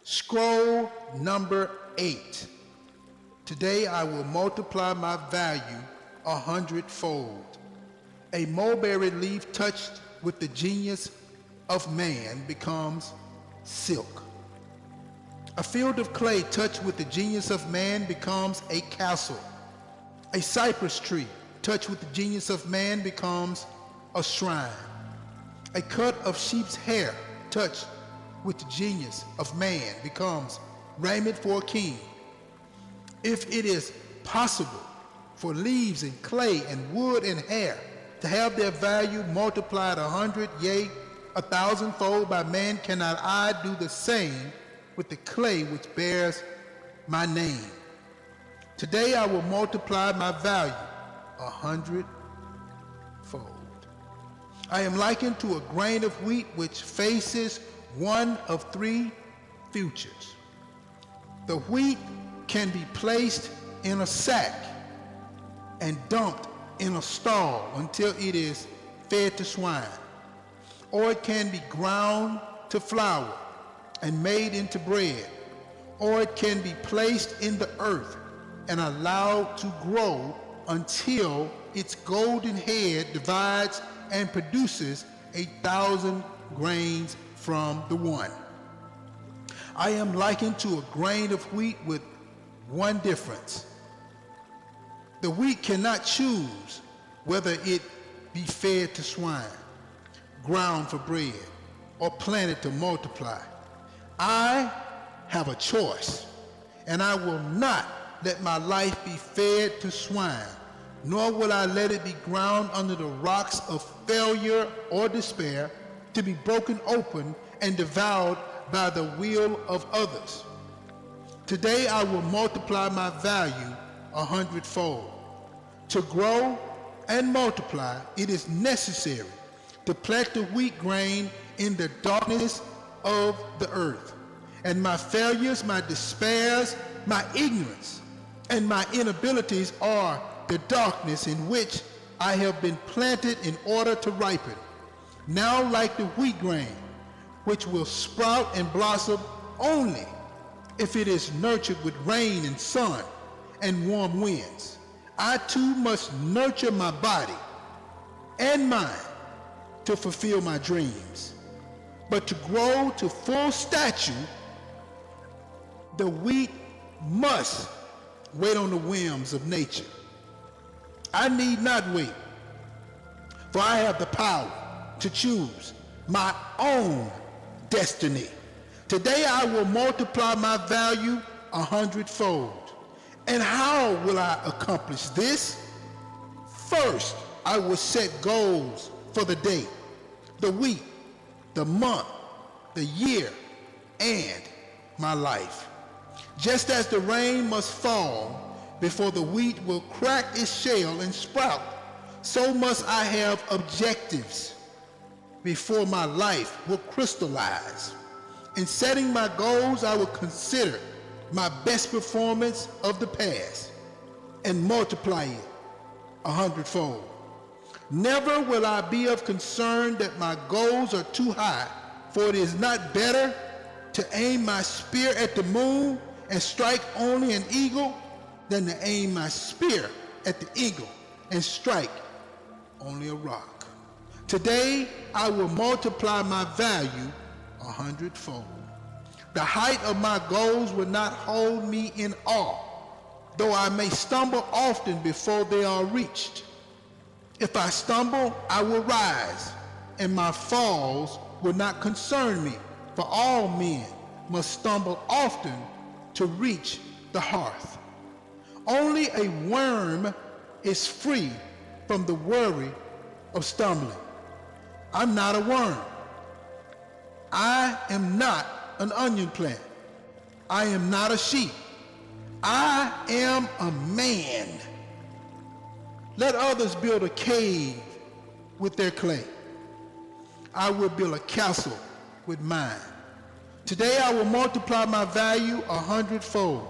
Scroll number 8. Today I will multiply my value 100-fold. A mulberry leaf touched with the genius of man becomes silk. A field of clay touched with the genius of man becomes a castle. A cypress tree touched with the genius of man becomes a shrine. A cut of sheep's hair touched with the genius of man becomes raiment for a king. If it is possible for leaves and clay and wood and hair to have their value multiplied 100, yea, 1,000-fold by man, cannot I do the same with the clay which bears my name? Today I will multiply my value 100-fold. I am likened to a grain of wheat which faces one of three futures. The wheat can be placed in a sack and dumped in a stall until it is fed to swine, or it can be ground to flour and made into bread, or it can be placed in the earth and allowed to grow until its golden head divides and produces 1,000 grains from the one. I am likened to a grain of wheat with one difference. The wheat cannot choose whether it be fed to swine, ground for bread, or planted to multiply. I have a choice, and I will not let my life be fed to swine, nor will I let it be ground under the rocks of failure or despair, to be broken open and devoured by the will of others. Today I will multiply my value 100-fold. To grow and multiply, it is necessary to plant the wheat grain in the darkness of the earth. And my failures, my despairs, my ignorance, and my inabilities are the darkness in which I have been planted in order to ripen. Now like the wheat grain, which will sprout and blossom only if it is nurtured with rain and sun and warm winds, I too must nurture my body and mind to fulfill my dreams. But to grow to full stature, the wheat must wait on the whims of nature. I need not wait, for I have the power to choose my own destiny. Today I will multiply my value 100-fold. And how will I accomplish this? First, I will set goals for the day, the week, the month, the year, and my life. Just as the rain must fall before the wheat will crack its shell and sprout, so must I have objectives before my life will crystallize. In setting my goals, I will consider my best performance of the past and multiply it 100-fold. Never will I be of concern that my goals are too high, for it is not better to aim my spear at the moon and strike only an eagle than to aim my spear at the eagle and strike only a rock. Today, I will multiply my value 100-fold. The height of my goals will not hold me in awe, though I may stumble often before they are reached. If I stumble, I will rise, and my falls will not concern me, for all men must stumble often to reach the hearth. Only a worm is free from the worry of stumbling. I'm not a worm. I am not an onion plant. I am not a sheep. I am a man. Let others build a cave with their clay. I will build a castle with mine. Today I will multiply my value 100-fold.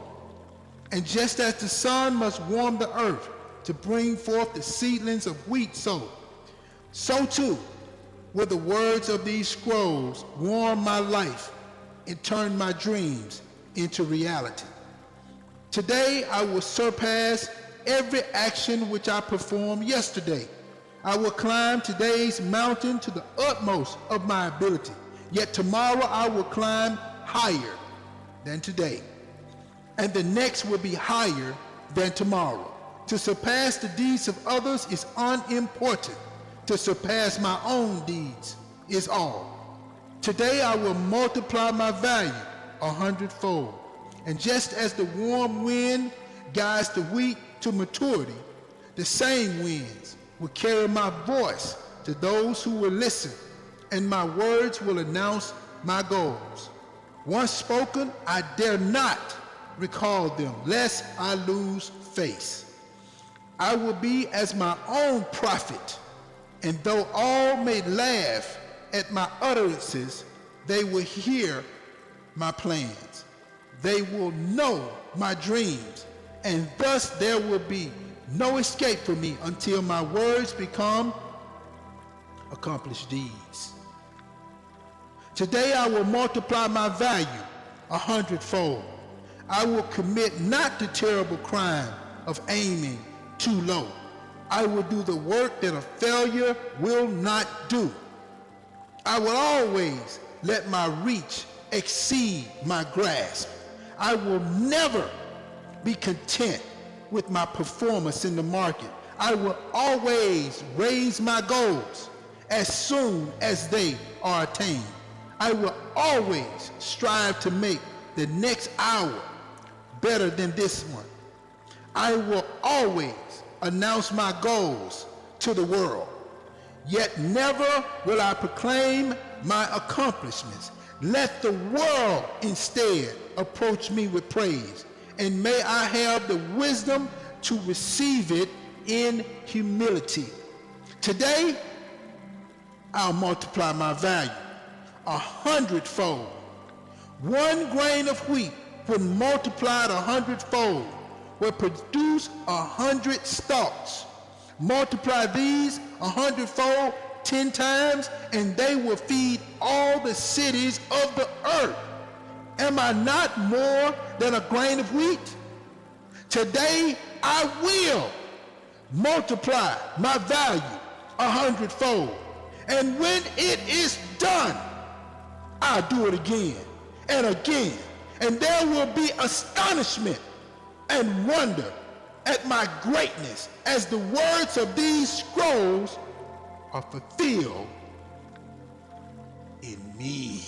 And just as the sun must warm the earth to bring forth the seedlings of wheat, so too will the words of these scrolls warm my life and turn my dreams into reality. Today, I will surpass every action which I performed yesterday. I will climb today's mountain to the utmost of my ability. Yet tomorrow I will climb higher than today. And the next will be higher than tomorrow. To surpass the deeds of others is unimportant. To surpass my own deeds is all. Today I will multiply my value 100-fold. And just as the warm wind guides the wheat to maturity, the same winds will carry my voice to those who will listen, and my words will announce my goals. Once spoken, I dare not recall them, lest I lose face. I will be as my own prophet, and though all may laugh at my utterances, they will hear my plans. They will know my dreams, and thus there will be no escape for me until my words become accomplished deeds. Today I will multiply my value 100-fold. I will commit not the terrible crime of aiming too low. I will do the work that a failure will not do. I will always let my reach exceed my grasp. I will never be content with my performance in the market. I will always raise my goals as soon as they are attained. I will always strive to make the next hour better than this one. I will always announce my goals to the world, yet never will I proclaim my accomplishments. Let the world instead approach me with praise, and may I have the wisdom to receive it in humility. Today, I'll multiply my value 100-fold. 1 grain of wheat, when multiplied 100-fold, will produce 100 stalks. Multiply these 100-fold 10 times, and they will feed all the cities of the earth. Am I not more than a grain of wheat? Today I will multiply my value 100-fold. And when it is done, I'll do it again and again. And there will be astonishment and wonder at my greatness as the words of these scrolls are fulfilled in me.